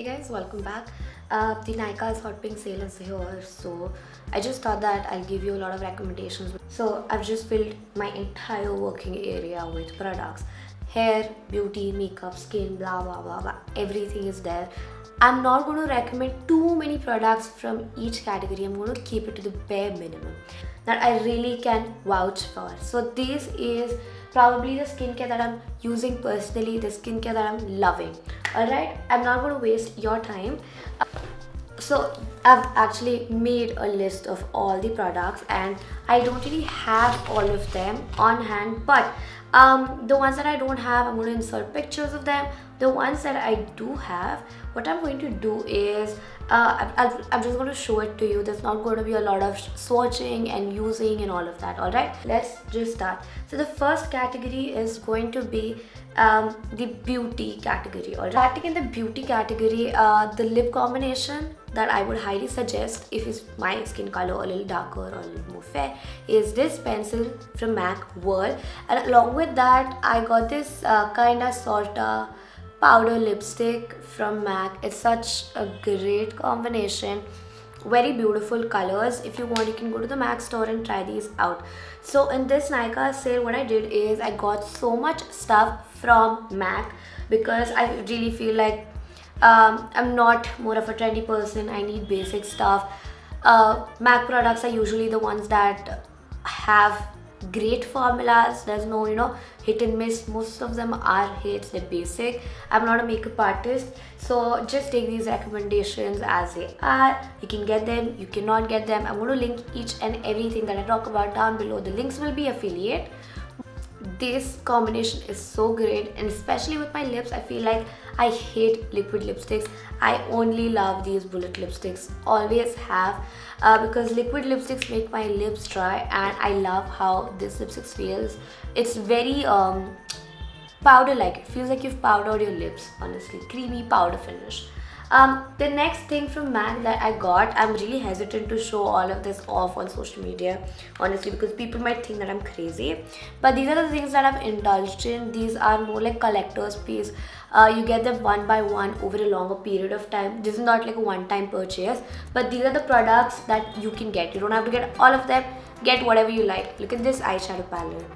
Hey guys, welcome back. The Nykaa's Hot Pink sale is here, so I just thought that I'll give you a lot of recommendations. So I've just filled my entire working area with products: hair, beauty, makeup, skin, blah blah blah blah. Everything is there. I'm not going to recommend too many products from each category. I'm going to keep it to the bare minimum that I really can vouch for. So this is probably the skincare that I'm using personally, the skincare that I'm loving. Alright, I'm not going to waste your time. So I've actually made a list of all the products and I don't really have all of them on hand, but the ones that I don't have, I'm going to insert pictures of them. The ones that I do have, what I'm going to do is I'm just going to show it to you. There's not going to be a lot of swatching and using and all of that. Alright, let's just start. So the first category is going to be the beauty category. Alright, starting in the beauty category, the lip combination that I would highly suggest if it's my skin color a little darker or a little more fair is this pencil from MAC Whirl, and along with that I got this kind of sort of powder lipstick from MAC. It's such a great combination, very beautiful colors. If you want, you can go to the MAC store and try these out. So in this Nykaa sale, what I did is I got so much stuff from MAC because I really feel like I'm not more of a trendy person. I need basic stuff. MAC products are usually the ones that have great formulas. There's no hit and miss. Most of them are hits. They're basic. I'm not a makeup artist, so just take these recommendations as they are. You can get them, you cannot get them. I'm going to link each and everything that I talk about down below. The links will be affiliate. This combination is so great, and especially with my lips, I feel like I hate liquid lipsticks. I only love these bullet lipsticks, always have, because liquid lipsticks make my lips dry, and I love how this lipstick feels. It's very powder like. It feels like you've powdered your lips, honestly. Creamy powder finish. The next thing from MAC that I got, I'm really hesitant to show all of this off on social media, honestly, because people might think that I'm crazy. But these are the things that I've indulged in. These are more like collector's piece. You get them one by one over a longer period of time. This is not like a one-time purchase, but these are the products that you can get. You don't have to get all of them. Get whatever you like. Look at this eyeshadow palette.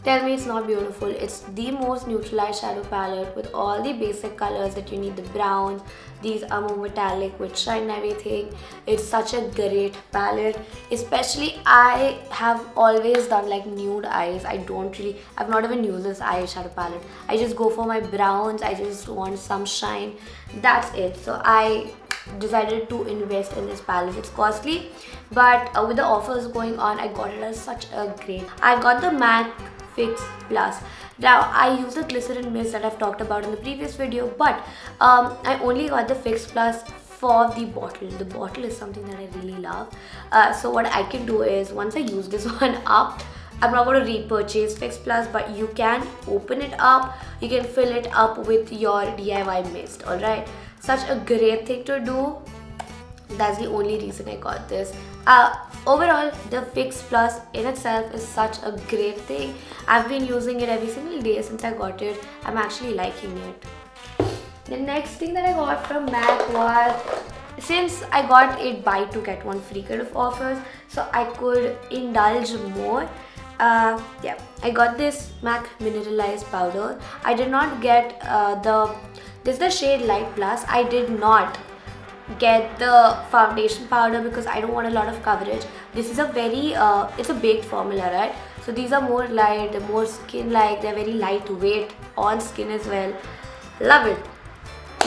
Tell me it's not beautiful. It's the most neutral eyeshadow palette with all the basic colors that you need. The browns, these are more metallic with shine and everything. It's such a great palette. Especially I have always done like nude eyes. I've not even used this eyeshadow palette. I just go for my browns. I just want some shine. That's it. So I decided to invest in this palette. It's costly, but with the offers going on, I got it as such a great. I got the MAC Fix Plus. Now I use the glycerin mist that I've talked about in the previous video, but I only got the Fix Plus for the bottle. The bottle is something that I really love. So what I can do is, once I use this one up, I'm not going to repurchase Fix Plus, but you can open it up. You can fill it up with your DIY mist. Alright, such a great thing to do. That's the only reason I got this. Overall, the Fix Plus in itself is such a great thing. I've been using it every single day since I got it. I'm actually liking it. The next thing that I got from MAC was, since I got a buy 2 get 1 free kind of offers, so I could indulge more. Yeah, I got this MAC MINERALISE powder. I did not get this is the shade Light Plus. I did not get the foundation powder because I don't want a lot of coverage. This is a very it's a baked formula, right? So these are more light, they're more skin like, they're very lightweight on skin as well. Love it,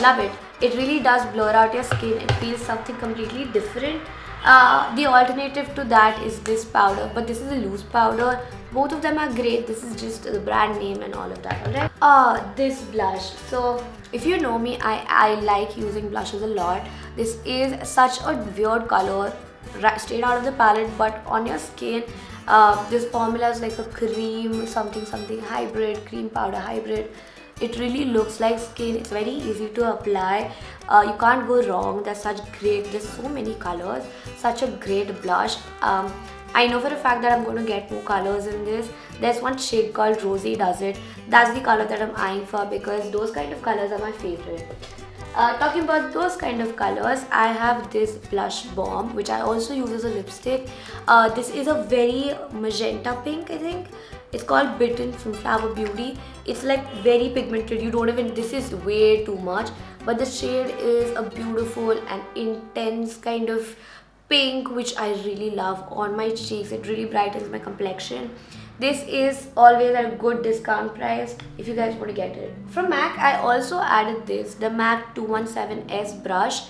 love it. It really does blur out your skin. It feels something completely different. The alternative to that is this powder, but this is a loose powder. Both of them are great. This is just the brand name and all of that. Alright, this blush. So if you know me, I like using blushes a lot. This is such a weird color, straight out of the palette, but on your skin, this formula is like a cream something hybrid, cream powder hybrid. It really looks like skin. It's very easy to apply. You can't go wrong. There's so many colors. Such a great blush. I know for a fact that I'm going to get more colors in this. There's one shade called Rosie Does It. that's the color that I'm eyeing for, because those kind of colors are my favorite. Talking about those kind of colors, I have this blush bomb which I also use as a lipstick. This is a very magenta pink, I think. It's called Bitten from Flower Beauty. It's like very pigmented. You don't even, this is way too much, but the shade is a beautiful and intense kind of pink which I really love on my cheeks. It really brightens my complexion. This is always at a good discount price if you guys want to get it. From MAC, I also added this, the MAC 217S brush.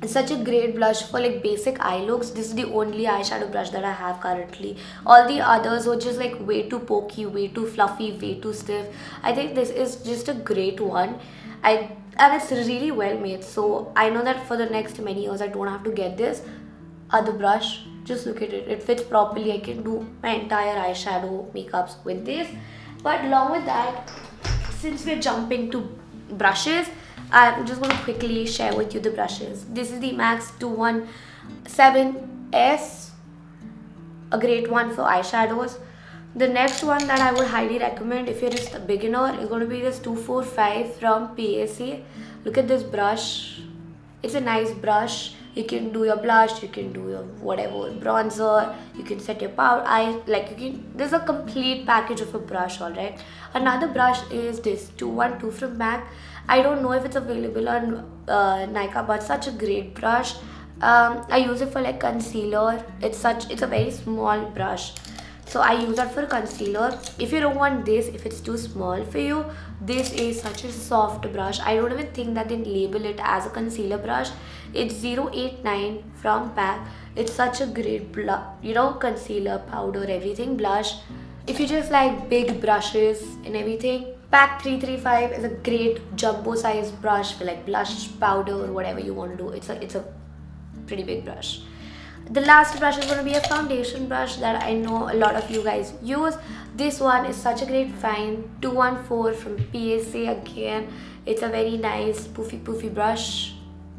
It's such a great blush for like basic eye looks. This is the only eyeshadow brush that I have currently. All the others were just like way too pokey, way too fluffy, way too stiff. I think this is just a great one. And it's really well made, so I know that for the next many years I don't have to get this other brush. Just look at it, it fits properly. I can do my entire eyeshadow makeups with this. But along with that, since we're jumping to brushes, I'm just going to quickly share with you the brushes. This is the MAC 217S, a great one for eyeshadows. The next one that I would highly recommend if you're just a beginner is going to be this 245 from PAC. Look at this brush. It's a nice brush. You can do your blush, you can do your whatever bronzer, you can set your powder eye, like you can, there's a complete package of a brush, alright. Another brush is this 212 from MAC. I don't know if it's available on Nykaa, but such a great brush. I use it for like concealer. It's a very small brush, so I use that for concealer. If you don't want this, if it's too small for you, this is such a soft brush. I don't even think that they label it as a concealer brush. It's 089 from PAC. It's such a great concealer, powder, everything, blush. If you just like big brushes and everything, PAC 335 is a great jumbo size brush for like blush, powder, or whatever you want to do. It's a pretty big brush. The last brush is going to be a foundation brush that I know a lot of you guys use. This one is such a great find, 214 from PAC again. It's a very nice poofy brush.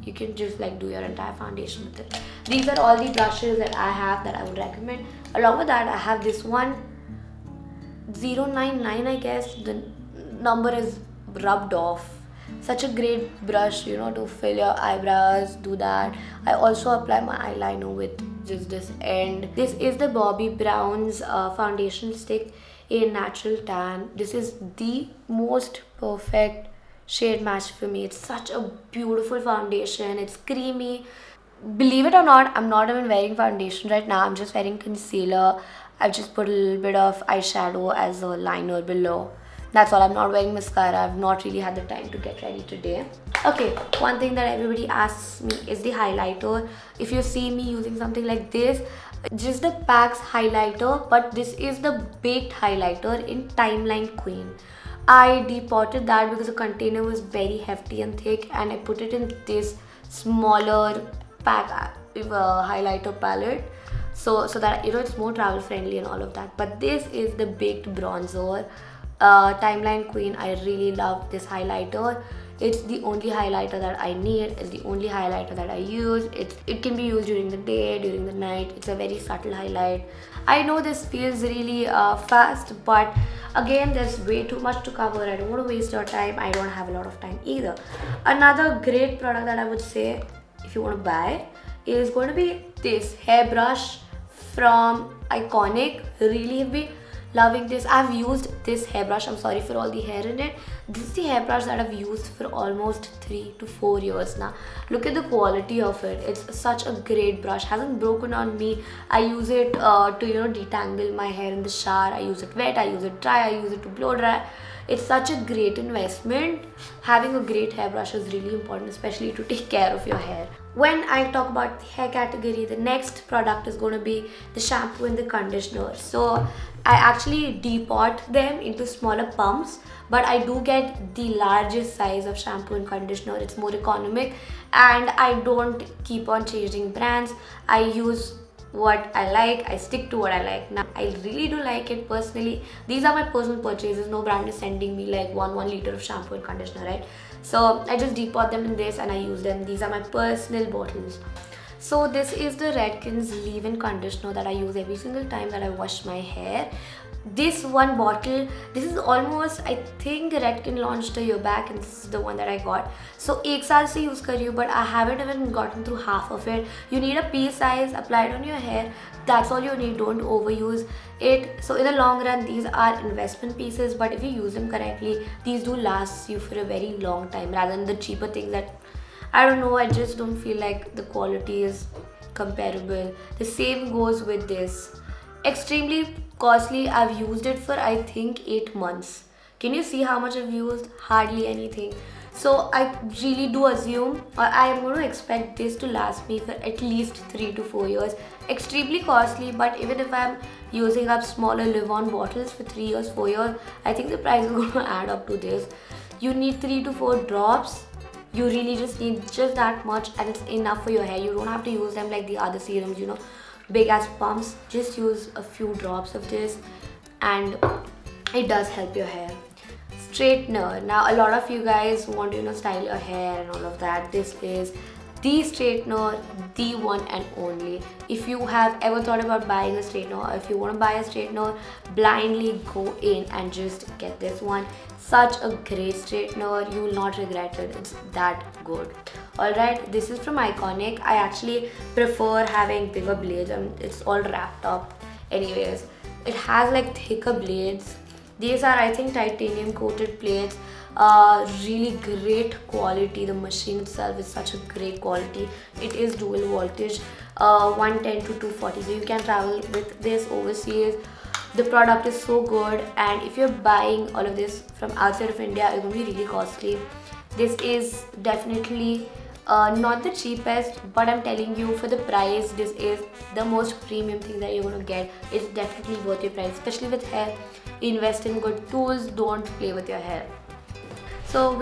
You can just like do your entire foundation with it. These are all the brushes that I have that I would recommend. Along with that, I have this one, 099, I guess. The number is rubbed off. Such a great brush, to fill your eyebrows, do that. I also apply my eyeliner with just this end. This is the Bobbi Brown's foundation stick in natural tan. This is the most perfect shade match for me. It's such a beautiful foundation. It's creamy. Believe it or not, I'm not even wearing foundation right now. I'm just wearing concealer. I've just put a little bit of eyeshadow as a liner below. That's all. I'm not wearing mascara. I've not really had the time to get ready today. Okay, one thing that everybody asks me is the highlighter. If you see me using something like this, just the PAC's highlighter, but this is the baked highlighter in Timeline Queen. I depotted that because the container was very hefty and thick, and I put it in this smaller PAC highlighter palette, so that it's more travel friendly and all of that. But this is the baked bronzer. Timeline Queen. I really love this highlighter. It's the only highlighter that I need. It's the only highlighter that I use. It can be used during the day, during the night. It's a very subtle highlight. I know this feels really fast, but again, there's way too much to cover. I don't want to waste your time. I don't have a lot of time either. Another great product that I would say if you want to buy is going to be this hairbrush from Iconic. Really have been loving this. I've used this hairbrush, I'm sorry for all the hair in it. This is the hairbrush that I've used for almost 3 to 4 years now. Look at the quality of it. It's such a great brush. Hasn't broken on me. I use it to detangle my hair in the shower. I use it wet, I use it dry, I use it to blow dry. It's such a great investment. Having a great hairbrush is really important, especially to take care of your hair. When I talk about the hair category, the next product is going to be the shampoo and the conditioner. So I actually depot them into smaller pumps, but I do get the largest size of shampoo and conditioner. It's more economic, and I don't keep on changing brands. I use what I like. I stick to what I like. Now I really do like it personally. These are my personal purchases. No brand is sending me like 1 liter of shampoo and conditioner, right? So I just depot them in this and I use them. These are my personal bottles. So this is the Redken's leave-in conditioner that I use every single time that I wash my hair. This one bottle, this is almost, I think Redken launched a year back, and this is the one that I got. So 1 साल से use कर रही हूँ, but I haven't even gotten through half of it. You need a pea size, apply it on your hair. That's all you need. Don't overuse it. So in the long run, these are investment pieces, but if you use them correctly, these do last you for a very long time, rather than the cheaper things that, I don't know, I just don't feel like the quality is comparable. The same goes with this. Extremely costly. I've used it for, I think, 8 months. Can you see how much I've used? Hardly anything. So I really do assume, or I am going to expect this to last me for at least 3 to 4 years. Extremely costly, but even if I'm using up smaller live-on bottles for 3 years, 4 years, I think the price is going to add up to this. You need 3 to 4 drops. You really just need just that much, and it's enough for your hair. You don't have to use them like the other serums, you know, big ass pumps. Just use a few drops of this and it does help your hair. Straightener. Now a lot of you guys want to, you know, style your hair and all of that. This is the straightener, the one and only. If you have ever thought about buying a straightener, or if you want to buy a straightener, blindly go in and just get this one. Such a great straightener, you will not regret it. It's that good. Alright, this is from Iconic. I actually prefer having bigger blades, and it's all wrapped up. Anyways, it has like thicker blades. These are, I think, titanium coated plates. Really great quality. The machine itself is such a great quality. It is dual voltage, 110 to 240, so you can travel with this overseas. The product is so good, and if you're buying all of this from outside of India, it's going to be really costly. This is definitely not the cheapest, but I'm telling you, for the price, this is the most premium thing that you're going to get. It's definitely worth your price, especially with hair. Invest in good tools, don't play with your hair. So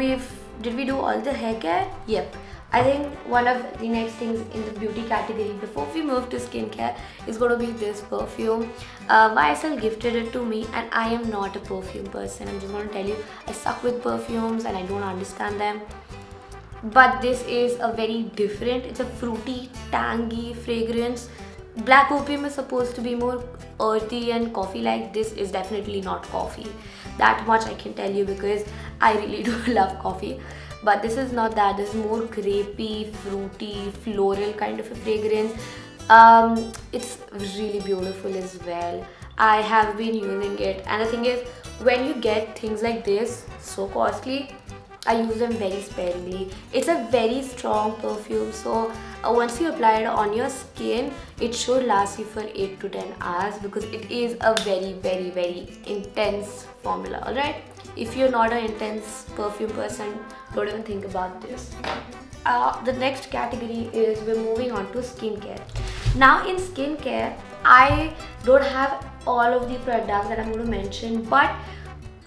did we do all the hair care? Yep. I think one of the next things in the beauty category before we move to skincare is going to be this perfume. YSL gifted it to me, and I am not a perfume person. I'm just going to tell you, I suck with perfumes and I don't understand them. But this is a very different, it's a fruity, tangy fragrance. Black opium is supposed to be more earthy and coffee-like. This is definitely not coffee. That much I can tell you, because I really do love coffee. But this is not that. This is more grapey, fruity, floral kind of a fragrance. It's really beautiful as well. I have been using it, and the thing is, when you get things like this so costly, I use them very sparingly. It's a very strong perfume, so once you apply it on your skin, it should last you for 8 to 10 hours, because it is a very, very, very intense formula. Alright, if you're not an intense perfume person, don't even think about this. The next category is, we're moving on to skincare. Now in skincare, I don't have all of the products that I'm going to mention, but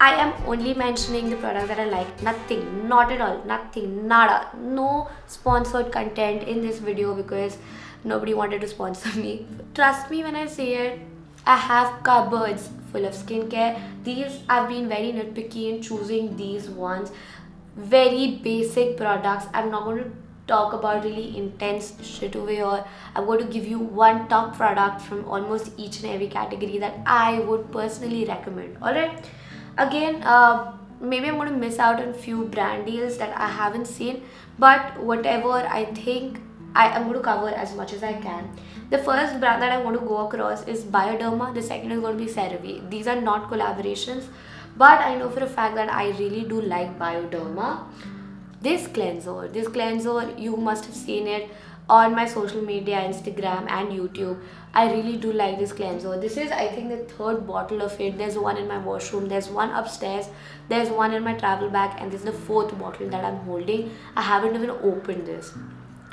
I am only mentioning the products that I like. Nothing, not at all, nothing, nada. No sponsored content in this video, because nobody wanted to sponsor me. Trust me when I say it, I have cupboards full of skincare. These, I've been very nitpicky in choosing these ones. Very basic products. I'm not going to talk about really intense shit over here. I'm going to give you one top product from almost each and every category that I would personally recommend. Alright? Again, maybe I'm going to miss out on few brand deals that I haven't seen, but whatever, I think I'm going to cover as much as I can. The first brand that I want to go across is Bioderma. The second is going to be CeraVe. These are not collaborations, but I know for a fact that I really do like Bioderma. This cleanser, you must have seen it on my social media, Instagram and YouTube. I really do like this cleanser. This is, I think, the third bottle of it. There's one in my washroom, there's one upstairs, there's one in my travel bag, and this is the fourth bottle that I'm holding. I haven't even opened this.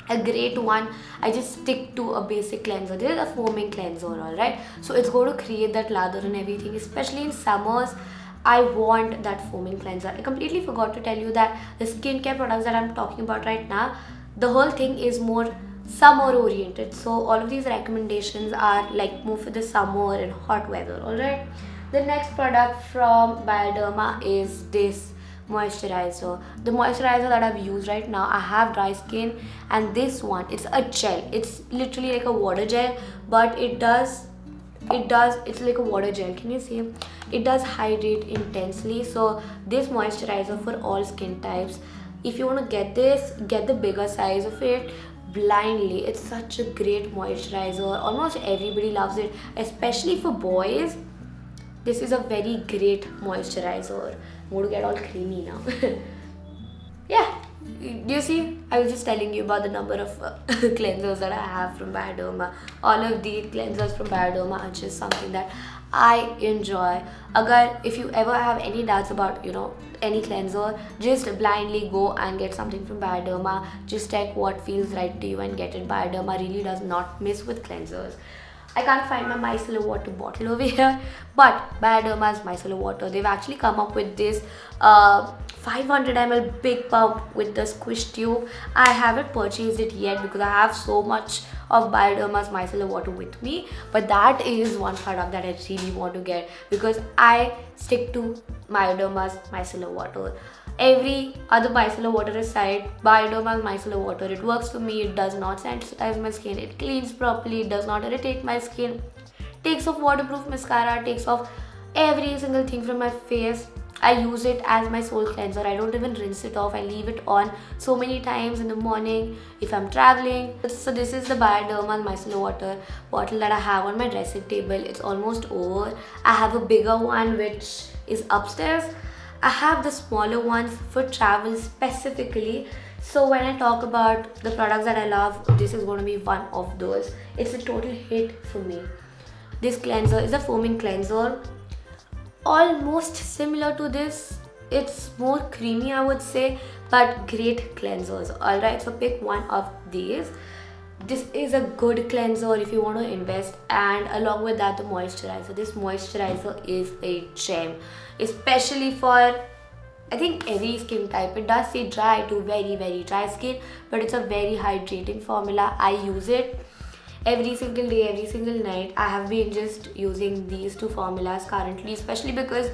A great one. I just stick to a basic cleanser. This is a foaming cleanser, alright? So it's going to create that lather and everything, especially in summers. I want that foaming cleanser. I completely forgot to tell you that the skincare products that I'm talking about right now, the whole thing is more summer oriented. So all of these recommendations are like more for the summer and hot weather. Alright. The next product from Bioderma is this moisturizer. The moisturizer that I've used right now, I have dry skin, and this one, it's a gel. It's literally like a water gel, but it's like a water gel. Can you see? It does hydrate intensely. So this moisturizer for all skin types. If you want to get this, get the bigger size of it blindly. It's such a great moisturizer. Almost everybody loves it, especially for boys. This is a very great moisturizer. I'm going to get all creamy now. Yeah, do you see? I was just telling you about the number of cleansers that I have from Bioderma. All of these cleansers from Bioderma are just something that I enjoy. If you ever have any doubts about, any cleanser, just blindly go and get something from Bioderma. Just check what feels right to you and get it. Bioderma really does not miss with cleansers. I can't find my micellar water bottle over here, but Bioderma's micellar water, they've actually come up with this 500 ml big pump with the squish tube. I haven't purchased it yet because I have so much of Bioderma's micellar water with me, but that is one product that I really want to get because I stick to Bioderma's micellar water. Every other micellar water aside, Bioderma's micellar water, it works for me. It does not sensitize my skin, it cleans properly, it does not irritate my skin, takes off waterproof mascara, takes off every single thing from my face. I use it as my sole cleanser. I don't even rinse it off. I leave it on so many times in the morning if I'm traveling. So this is the Bioderma micellar water bottle that I have on my dressing table. It's almost over. I have a bigger one which is upstairs. I have the smaller ones for travel specifically. So when I talk about the products that I love, this is going to be one of those. It's a total hit for me. This cleanser is a foaming cleanser. Almost similar to this. It's more creamy, I would say, but great cleansers. Alright, so pick one of these. This is a good cleanser if you want to invest, and along with that, the moisturizer. This moisturizer is a gem, especially for, I think, every skin type. It does say dry to very dry skin, but it's a very hydrating formula. I use it every single day, every single night. I have been just using these two formulas currently, especially because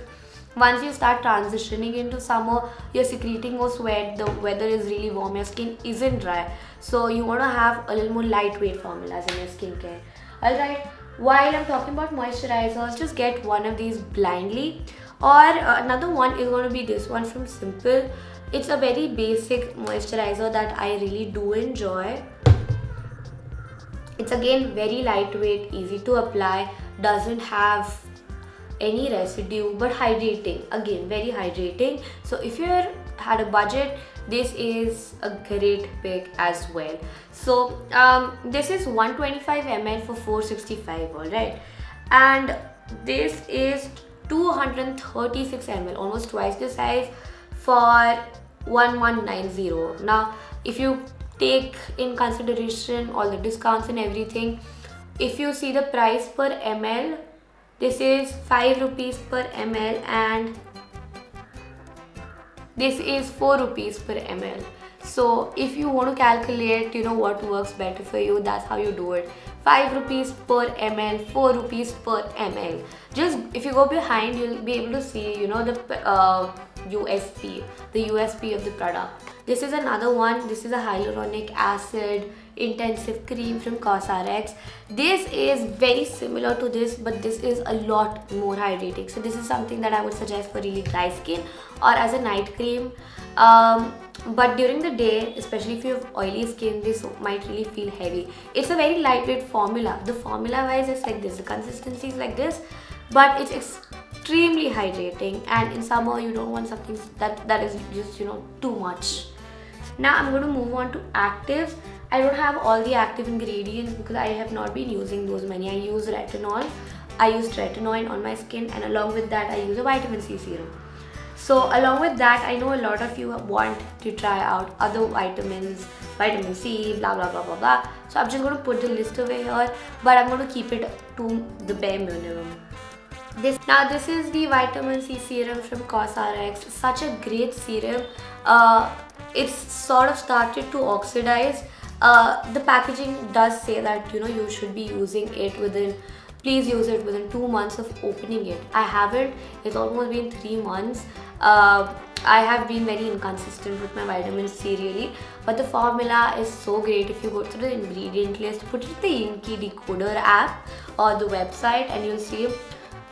once you start transitioning into summer, you're secreting more sweat, the weather is really warm, your skin isn't dry. So you want to have a little more lightweight formulas in your skincare. Alright, while I'm talking about moisturizers, just get one of these blindly. Or another one is going to be this one from Simple. It's a very basic moisturizer that I really do enjoy. It's again very lightweight, easy to apply, doesn't have any residue, but hydrating. Again, very hydrating. So if you're had a budget, this is a great pick as well. So this is 125 ml for 465, alright, and this is 236 ml, almost twice the size, for 1190. Now if you take in consideration all the discounts and everything, if you see the price per ml, this is 5 rupees per ml and this is 4 rupees per ml. So if you want to calculate, what works better for you, that's how you do it. 5 rupees per ml, 4 rupees per ml. Just if you go behind, you'll be able to see, the USP, the USP of the product. This is another one. This is a hyaluronic acid intensive cream from COSRX. This is very similar to this, but this is a lot more hydrating. So this is something that I would suggest for really dry skin or as a night cream. But during the day, especially if you have oily skin, this might really feel heavy. It's a very lightweight formula. The formula wise is like this, the consistency is like this, but it's extremely hydrating, and in summer you don't want something that is just too much. Now I'm going to move on to actives. I don't have all the active ingredients because I have not been using those many. I use retinol, I use tretinoin on my skin, and along with that I use a vitamin C serum. So along with that, I know a lot of you want to try out other vitamins, vitamin C, blah blah blah blah blah. So I'm just going to put the list over here, but I'm going to keep it to the bare minimum. This is the vitamin C serum from COSRX. Such a great serum. It's sort of started to oxidize. The packaging does say that you should be using it please use it within 2 months of opening it. I haven't. It's almost been 3 months. I have been very inconsistent with my vitamin C really, but the formula is so great. If you go through the ingredient list, put it in the Inky Decoder app or the website, and you'll see.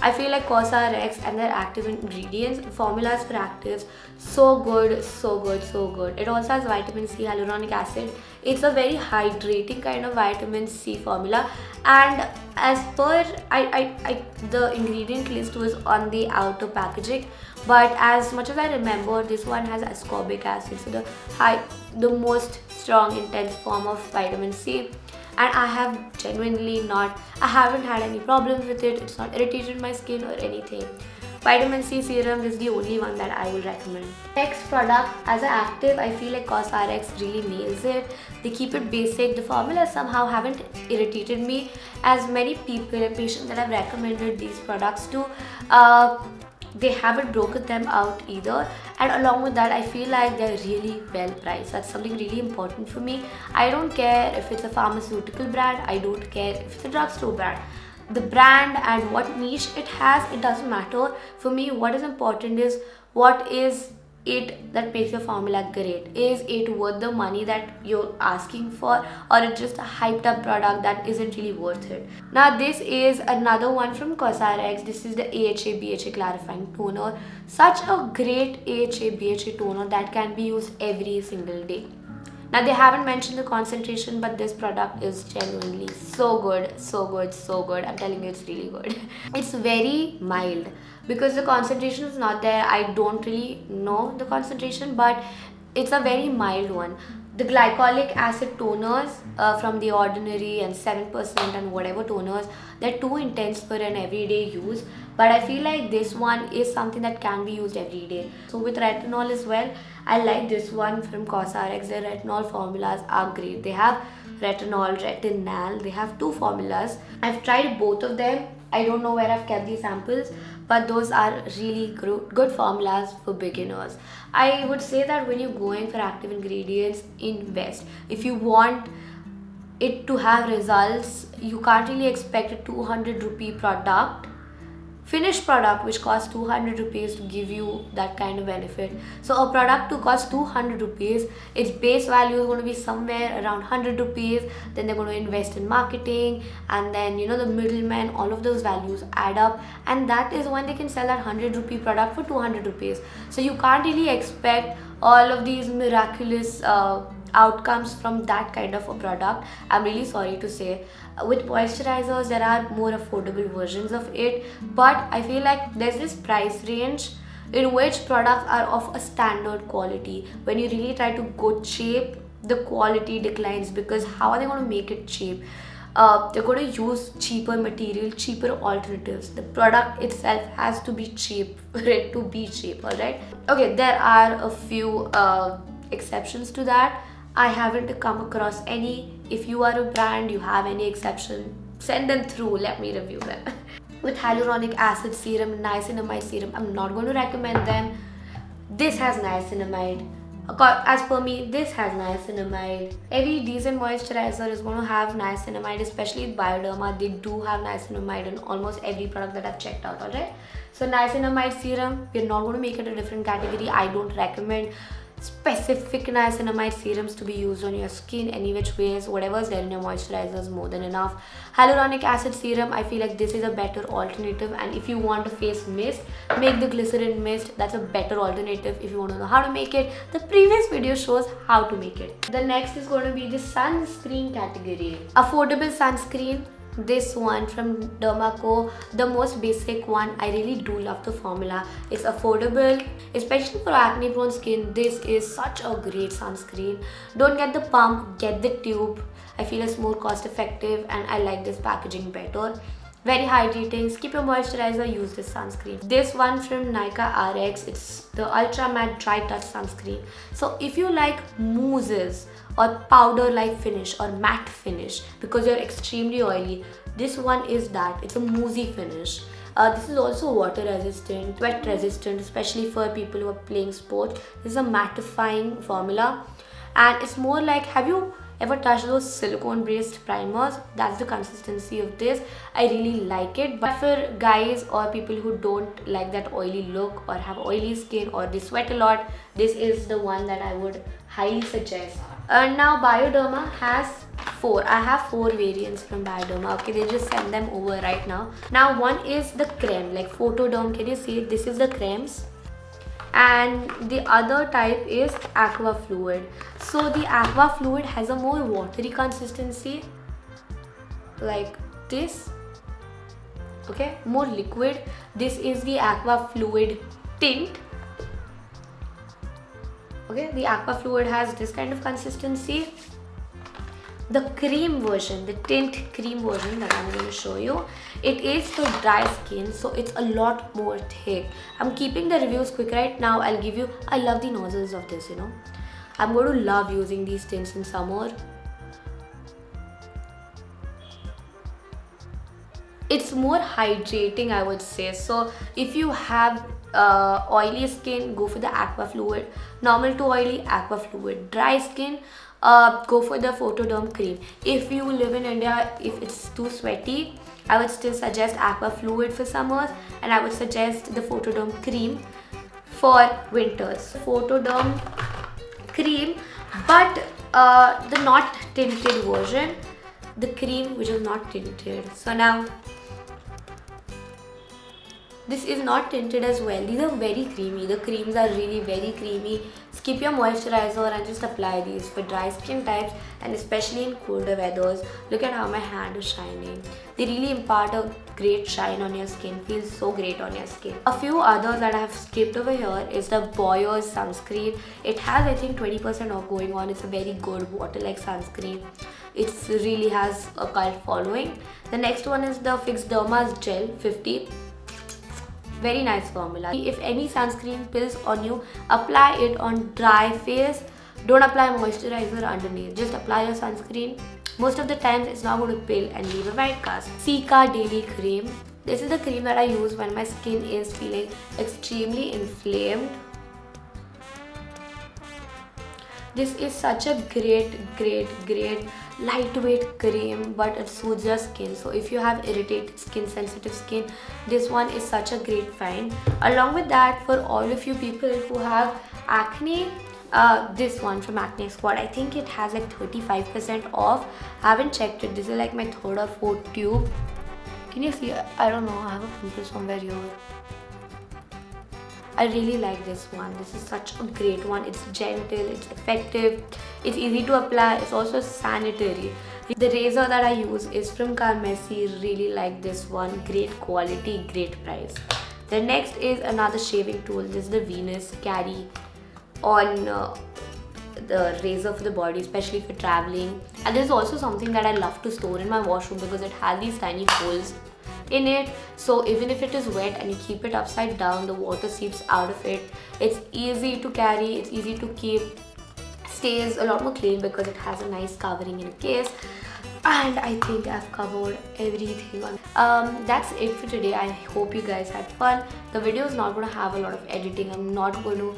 I feel like COSRX and their active ingredients, formulas for actives, so good, so good, so good. It also has vitamin C, hyaluronic acid. It's a very hydrating kind of vitamin C formula, and as per the ingredient list was on the outer packaging, but as much as I remember, this one has ascorbic acid, so the most strong intense form of vitamin C. And I haven't had any problems with it. It's not irritated my skin or anything. Vitamin C serum is the only one that I will recommend. Next product, as an active, I feel like COSRX really nails it. They keep it basic. The formulas somehow haven't irritated me. As many people and patients that I've recommended these products to, they haven't broken them out either, and along with that I feel like they're really well priced. That's something really important for me. I don't care if it's a pharmaceutical brand, I don't care if it's a drugstore brand. The brand and what niche it has, it doesn't matter for me. What is important is what is it that makes your formula great. Is it worth the money that you're asking for, or it's just a hyped up product that isn't really worth it? Now this is another one from COSRX. This is the AHA BHA clarifying toner. Such a great AHA BHA toner that can be used every single day. Now they haven't mentioned the concentration, but this product is genuinely so good, so good, so good. I'm telling you, it's really good. It's very mild because the concentration is not there. I don't really know the concentration, but it's a very mild one. The glycolic acid toners from The Ordinary and 7% and whatever toners, they're too intense for an everyday use, but I feel like this one is something that can be used every day. So with retinol as well, I like this one from COSRX. Their retinol formulas are great. They have retinol, retinal, they have two formulas. I've tried both of them. I don't know where I've kept these samples, but those are really good formulas for beginners. I would say that when you're going for active ingredients, invest. If you want it to have results, you can't really expect a 200 rupee product, finished product, which costs 200 rupees to give you that kind of benefit. So a product to cost 200 rupees, its base value is going to be somewhere around 100 rupees. Then they're going to invest in marketing, and then the middlemen, all of those values add up, and that is when they can sell that 100 rupee product for 200 rupees. So you can't really expect all of these miraculous outcomes from that kind of a product. I'm really sorry to say. With moisturizers, there are more affordable versions of it, but I feel like there's this price range in which products are of a standard quality. When you really try to go cheap, the quality declines, because how are they going to make it cheap? They're going to use cheaper material, cheaper alternatives. The product itself has to be cheap for it to be cheap, alright? Okay, there are a few exceptions to that. I haven't come across any. If you are a brand, you have any exception, send them through, let me review them. With hyaluronic acid serum, niacinamide serum, I'm not going to recommend them. This has niacinamide. As per me, this has niacinamide. Every decent moisturizer is going to have niacinamide, especially with Bioderma. They do have niacinamide in almost every product that I've checked out, alright? So niacinamide serum, we're not going to make it a different category. I don't recommend specific niacinamide serums to be used on your skin any which ways. Whatever's there in your moisturizer is more than enough. Hyaluronic acid serum, I feel like this is a better alternative, and if you want a face mist, make the glycerin mist. That's a better alternative. If you want to know how to make it, the previous video shows how to make it. The next is going to be the sunscreen category. Affordable sunscreen. This one from Derma, the most basic one. I really do love the formula. It's affordable, especially for acne prone skin. This is such a great sunscreen. Don't get the pump, get the tube. I feel it's more cost effective, and I like this packaging better. Very hydrating. Skip your moisturizer, use this sunscreen. This one from Nykaa RX, it's the Ultra Matte Dry Touch Sunscreen. So if you like mousses or powder like finish or matte finish because you're extremely oily, this one is that. It's a moussey finish. This is also water resistant, wet resistant, especially for people who are playing sports. This is a mattifying formula, and it's more like, have you Ever touch those silicone based primers? That's the consistency of this. I really like it. But for guys or people who don't like that oily look or have oily skin or they sweat a lot, this is the one that I would highly suggest. Now Bioderma has I have 4 variants from Bioderma. Okay, they just send them over right now. Now one is the creme, like Photoderm. Can you see it? This is the cremes. And the other type is aqua fluid. So the aqua fluid has a more watery consistency like this. Okay, more liquid. This is the aqua fluid tint. Okay, the aqua fluid has this kind of consistency. The cream version, the tint cream version that I'm going to show you, it is for dry skin, so it's a lot more thick. I'm keeping the reviews quick right now. I'll give you, I love the nozzles of this, you know. I'm going to love using these tints in summer. It's more hydrating, I would say. So if you have oily skin, go for the aqua fluid. Normal to oily, aqua fluid. Dry skin, go for the Photoderm cream. If you live in India, if it's too sweaty, I would still suggest aqua fluid for summers, and I would suggest the Photoderm cream for winters. Photoderm cream, but the not tinted version, the cream which is not tinted. So now this is not tinted as well. These are very creamy. The creams are really very creamy. Skip your moisturizer and just apply these for dry skin types, and especially in colder weathers. Look at how my hand is shining. They really impart a great shine on your skin. Feels so great on your skin. A few others that I have skipped over here is the Boyer's sunscreen. It has, I think, 20% off going on. It's a very good water-like sunscreen. It really has a cult following. The next one is the Fix Derma's Gel 50. Very nice formula. If any sunscreen pills on you, apply it on dry face. Don't apply moisturizer underneath. Just apply your sunscreen. Most of the times it's not going to pill and leave a white cast. Nykaa Daily Cream. This is the cream that I use when my skin is feeling extremely inflamed. This is such a great lightweight cream, but it soothes your skin. So if you have irritated skin, sensitive skin, this one is such a great find. Along with that, for all of you people who have acne, this one from Acne Squad, I think it has like 35% off. I haven't checked it. This is like my 3rd or 4th tube. Can you see? I don't know, I have a pimple somewhere here. I really like this one. This is such a great one. It's gentle, it's effective, it's easy to apply, it's also sanitary. The razor that I use is from Carmessi. Really like this one. Great quality, great price. The next is another shaving tool. This is the Venus Carry on the razor for the body, especially for traveling. And this is also something that I love to store in my washroom because it has these tiny holes in it, so even if it is wet and you keep it upside down, the water seeps out of it. It's easy to carry, it's easy to keep, stays a lot more clean because it has a nice covering in a case. And I think I've covered everything on. That's it for today. I hope you guys had fun. The video is not going to have a lot of editing. I'm not going to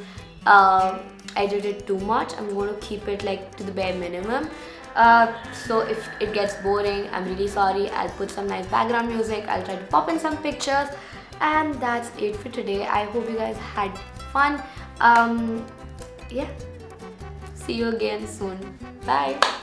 edit it too much. I'm going to keep it like to the bare minimum. So if it gets boring, I'm really sorry. I'll put some nice background music. I'll try to pop in some pictures. And that's it for today. I hope you guys had fun. Yeah. See you again soon. Bye.